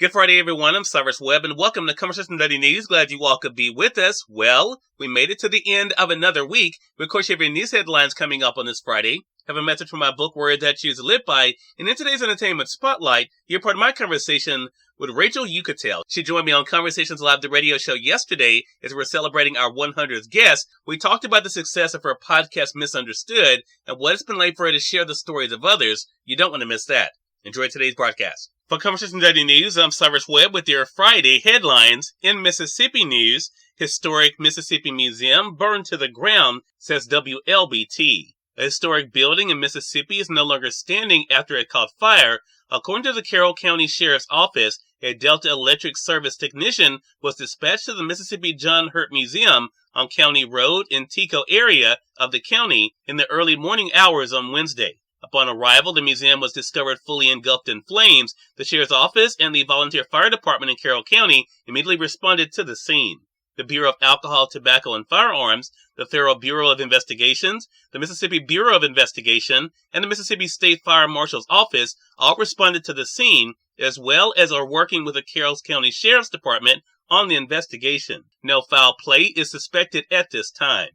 Good Friday, everyone. I'm Cyrus Webb, and welcome to Conversation Dirty News. Glad you all could be with us. Well, we made it to the end of another week. We, of course, have your news headlines coming up on this Friday. Have a message from my book, Word That You Live By. And in today's Entertainment Spotlight, you're part of my conversation with Rachel Uchitel. She joined me on Conversations Live, the radio show, yesterday as we're celebrating our 100th guest. We talked about the success of her podcast, Misunderstood, and what it's been like for her to share the stories of others. You don't want to miss that. Enjoy today's broadcast. For Conversation Dirty News, I'm Cyrus Webb with your Friday headlines. In Mississippi news, historic Mississippi Museum burned to the ground, says WLBT. A historic building in Mississippi is no longer standing after it caught fire. According to the Carroll County Sheriff's Office, a Delta Electric Service technician was dispatched to the Mississippi John Hurt Museum on County Road in Tico area of the county in the early morning hours on Wednesday. Upon arrival, the museum was discovered fully engulfed in flames. The Sheriff's Office and the Volunteer Fire Department in Carroll County immediately responded to the scene. The Bureau of Alcohol, Tobacco, and Firearms, the Federal Bureau of Investigations, the Mississippi Bureau of Investigation, and the Mississippi State Fire Marshal's Office all responded to the scene, as well as are working with the Carroll County Sheriff's Department on the investigation. No foul play is suspected at this time.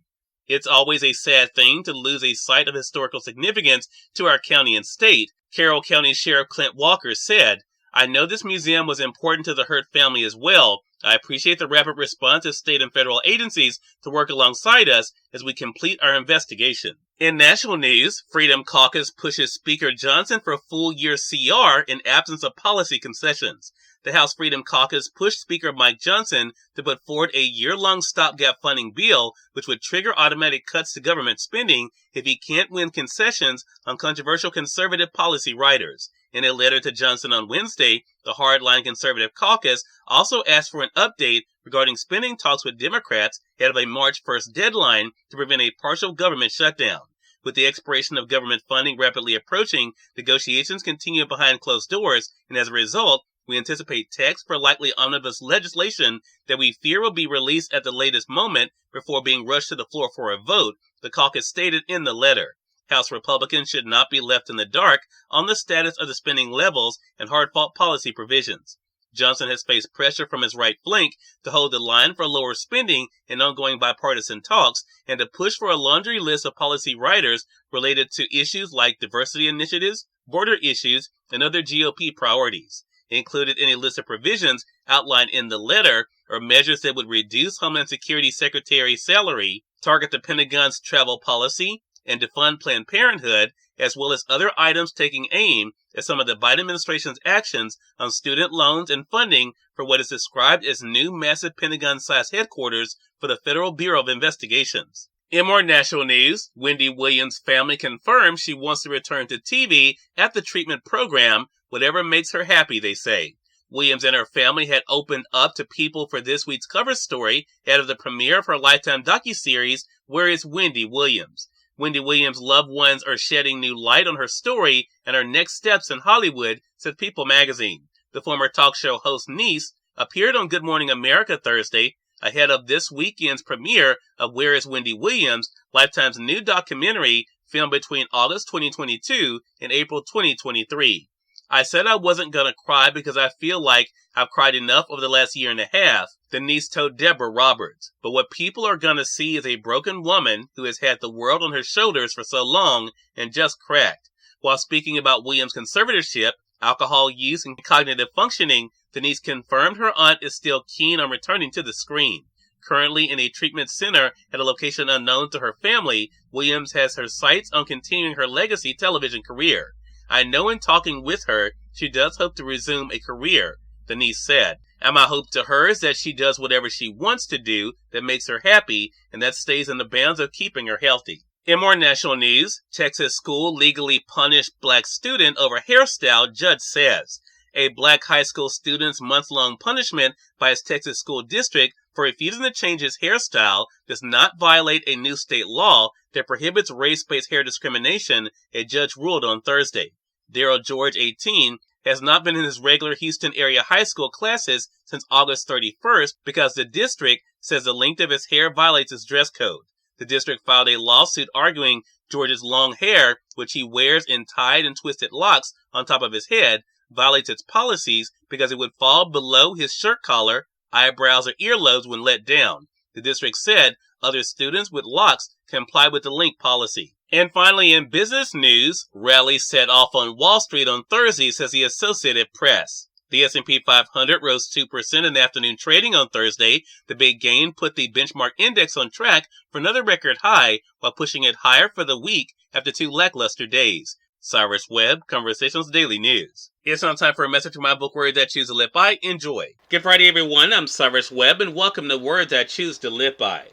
It's always a sad thing to lose a site of historical significance to our county and state, Carroll County Sheriff Clint Walker said. I know this museum was important to the Hurt family as well. I appreciate the rapid response of state and federal agencies to work alongside us as we complete our investigation. In national news, Freedom Caucus pushes Speaker Johnson for a full-year CR in absence of policy concessions. The House Freedom Caucus pushed Speaker Mike Johnson to put forward a year-long stopgap funding bill, which would trigger automatic cuts to government spending if he can't win concessions on controversial conservative policy riders. In a letter to Johnson on Wednesday, the hardline conservative caucus also asked for an update regarding spending talks with Democrats ahead of a March 1st deadline to prevent a partial government shutdown. With the expiration of government funding rapidly approaching, negotiations continue behind closed doors, and as a result, we anticipate text for likely omnibus legislation that we fear will be released at the latest moment before being rushed to the floor for a vote, the caucus stated in the letter. House Republicans should not be left in the dark on the status of the spending levels and hard-fought policy provisions. Johnson has faced pressure from his right flank to hold the line for lower spending in ongoing bipartisan talks and to push for a laundry list of policy riders related to issues like diversity initiatives, border issues, and other GOP priorities. Included in a list of provisions outlined in the letter are measures that would reduce Homeland Security Secretary's salary, target the Pentagon's travel policy, and defund Planned Parenthood, as well as other items taking aim at some of the Biden administration's actions on student loans and funding for what is described as new massive Pentagon-sized headquarters for the Federal Bureau of Investigations. In more national news, Wendy Williams' family confirms she wants to return to TV at the treatment program, whatever makes her happy, they say. Williams and her family had opened up to People for this week's cover story ahead of the premiere of her Lifetime docuseries, Where is Wendy Williams? Wendy Williams' loved ones are shedding new light on her story and her next steps in Hollywood, said People magazine. The former talk show host's niece appeared on Good Morning America Thursday ahead of this weekend's premiere of Where is Wendy Williams, Lifetime's new documentary filmed between August 2022 and April 2023. I said I wasn't going to cry because I feel like I've cried enough over the last year and a half, the niece told Deborah Roberts. But what people are going to see is a broken woman who has had the world on her shoulders for so long and just cracked. While speaking about Williams' conservatorship, alcohol use, and cognitive functioning, the niece confirmed her aunt is still keen on returning to the screen. Currently in a treatment center at a location unknown to her family, Williams has her sights on continuing her legacy television career. I know in talking with her, she does hope to resume a career, the niece said. And my hope to her is that she does whatever she wants to do that makes her happy and that stays in the bounds of keeping her healthy. In more national news, Texas school legally punished black student over hairstyle, judge says. A black high school student's month-long punishment by his Texas school district for refusing to change his hairstyle does not violate a new state law that prohibits race-based hair discrimination, a judge ruled on Thursday. Daryl George, 18, has not been in his regular Houston area high school classes since August 31st because the district says the length of his hair violates his dress code. The district filed a lawsuit arguing George's long hair, which he wears in tied and twisted locks on top of his head, violates its policies because it would fall below his shirt collar, eyebrows, or earlobes when let down. The district said other students with locks comply with the link policy. And finally, in business news, rallies set off on Wall Street on Thursday, says the Associated Press. The S&P 500 rose 2% in afternoon trading on Thursday. The big gain put the benchmark index on track for another record high, while pushing it higher for the week after 2 lackluster days. Cyrus Webb, Conversations Daily News. It's on time for a message from my book, Words I Choose to Live By. Enjoy. Good Friday, everyone. I'm Cyrus Webb, and welcome to Words I Choose to Live By.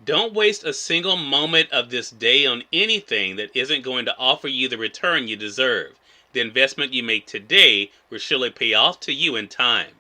Don't waste a single moment of this day on anything that isn't going to offer you the return you deserve. The investment you make today will surely pay off to you in time.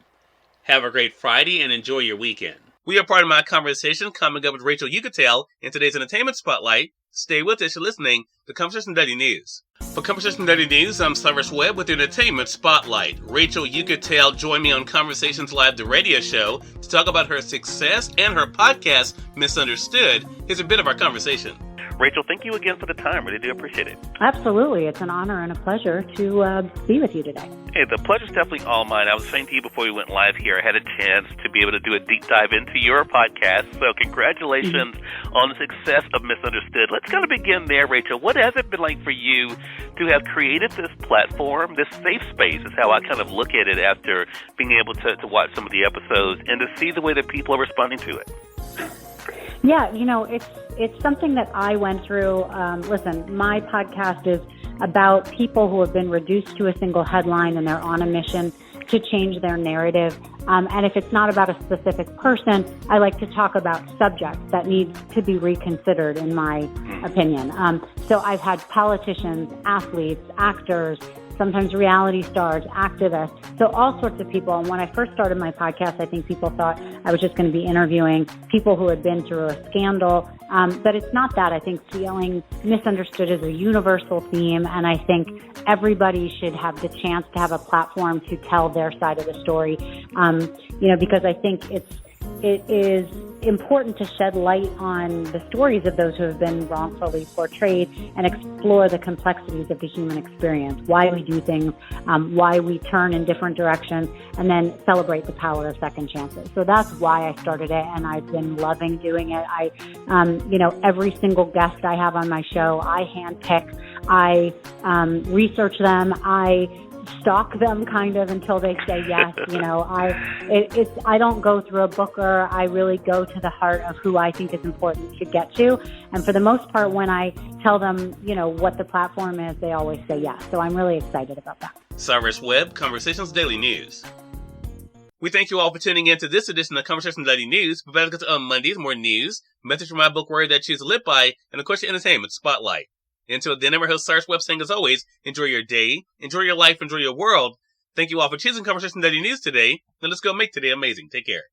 Have a great Friday and enjoy your weekend. We are part of my conversation coming up with Rachel Uchitel in today's Entertainment Spotlight. Stay with us. You're listening to Conversation Daily News. For Conversation Daily News, I'm Cyrus Webb with the Entertainment Spotlight. Rachel Uchitel joined me on Conversations Live, the radio show, to talk about her success and her podcast, Misunderstood. Here's a bit of our conversation. Rachel, thank you again for the time. Really do appreciate it. Absolutely. It's an honor and a pleasure to be with you today. Hey, the pleasure's definitely all mine. I was saying to you before we went live here, I had a chance to be able to do a deep dive into your podcast. So congratulations on the success of Misunderstood. Let's kind of begin there, Rachel. What has it been like for you to have created this platform, this safe space is how I kind of look at it after being able to watch some of the episodes and to see the way that people are responding to it? Yeah, it's something that I went through. Listen, my podcast is about people who have been reduced to a single headline and they're on a mission to change their narrative. And if it's not about a specific person, I like to talk about subjects that need to be reconsidered, in my opinion. So I've had politicians, athletes, actors, sometimes reality stars, activists, so all sorts of people. And when I first started my podcast, I think people thought I was just going to be interviewing people who had been through a scandal. But it's not that. I think feeling misunderstood is a universal theme, and I think everybody should have the chance to have a platform to tell their side of the story. Because I think it is important to shed light on the stories of those who have been wrongfully portrayed and explore the complexities of the human experience, why we do things, why we turn in different directions, and then celebrate the power of second chances. So that's why I started it, and I've been loving doing it. Every single guest I have on my show, I handpick, I research them, I stalk them kind of until they say yes. I don't go through a booker. I really go to the heart of who I think is important to get to. And for the most part, when I tell them, what the platform is, they always say yes. So I'm really excited about that. Cyrus Webb, Conversations Daily News. We thank you all for tuning in to this edition of Conversations Daily News. We're back on Mondays, more news, message from my book, Word That Choose to Live By, and of course your Entertainment Spotlight. Until then, I'm your host, Cyrus Webb, saying as always, enjoy your day, enjoy your life, enjoy your world. Thank you all for choosing Conversation Daily News today. Now let's go make today amazing. Take care.